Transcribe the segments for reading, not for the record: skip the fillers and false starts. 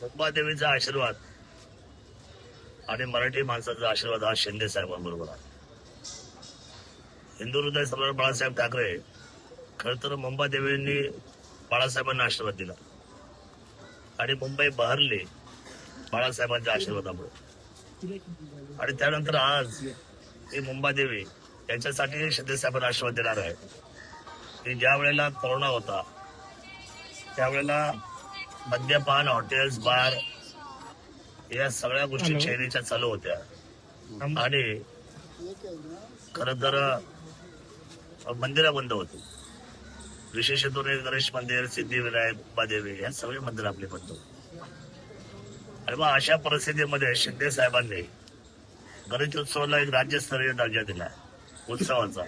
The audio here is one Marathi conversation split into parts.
मुंबादेवीचा आशीर्वाद आणि मराठी माणसाचा आशीर्वाद हा शिंदे साहेबांबरोबर आहे. हिंदू हृदय सम्राट बाळासाहेब ठाकरे खर तर मुंबादेवींनी बाळासाहेबांना आशीर्वाद दिला आणि मुंबई बहरली बाळासाहेबांच्या आशीर्वादामुळे. आणि त्यानंतर आज ही मुंबादेवी यांच्यासाठी शिंदे साहेबांना आशीर्वाद देणार आहे की ज्या वेळेला कोरोना होता त्यावेळेला मद्यपान, हॉटेल्स, बार या सगळ्या गोष्टी शहरीच्या चालू होत्या आणि खर तर मंदिरं बंद होती. विशेषतः गणेश मंदिर, सिद्धिविनायक, मुंबादेवी या सगळे मंदिर आपले बंद होते. आणि मग अशा परिस्थितीमध्ये शिंदे साहेबांनी गणेशोत्सवाला एक राज्यस्तरीय दर्जा दिला उत्सवाचा.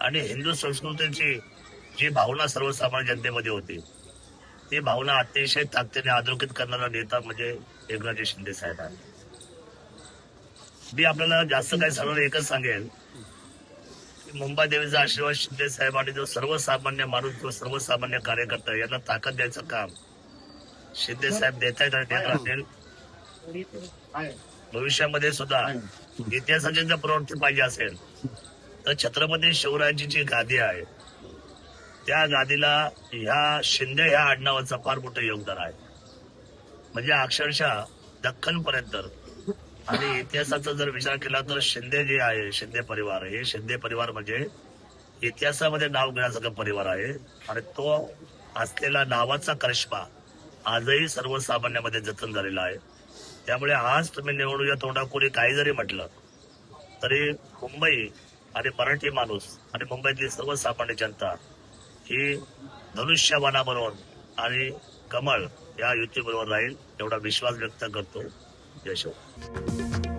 आणि हिंदू संस्कृतीची जी भावना सर्वसामान्य जनतेमध्ये होती ती भावना अतिशय ताकदीने अधोरेखित करणारा नेता म्हणजे एकनाथजी शिंदे साहेब आहे. मी आपल्याला जास्त काही सांगणार एकच सांगेल की मुंबादेवीचा आशीर्वाद शिंदे साहेब आणि जो सर्वसामान्य माणूस किंवा सर्वसामान्य कार्यकर्ता यांना ताकद द्यायचं काम शिंदे साहेब देत आहेत आणि देत राहतील. भविष्यामध्ये सुद्धा इतिहासाची जर प्रवृत्ती पाहिजे असेल तर छत्रपती शिवरायांची जी गादी आहे त्या गादीला ह्या शिंदे ह्या आडनावाचं फार मोठं योगदान आहे. म्हणजे अक्षरशः दख्खन पर्यंत. आणि इतिहासाचा जर विचार केला तर शिंदे जे आहे शिंदे परिवार हे शिंदे परिवार म्हणजे इतिहासामध्ये नाव घेण्यासारखा परिवार आहे. आणि तो असलेला नावाचा करिश्मा आजही सर्वसामान्यामध्ये जतन झालेला आहे. त्यामुळे आज तुम्ही निवडणुकीच्या तोंडात कोणी काही जरी म्हटलं तरी मुंबई आणि मराठी माणूस आणि मुंबईतली सर्वसामान्य जनता ही धनुष्यबाणा बनवून आणि कमळ या युतीबरोबर राहील एवढा विश्वास व्यक्त करतो. जय शिव.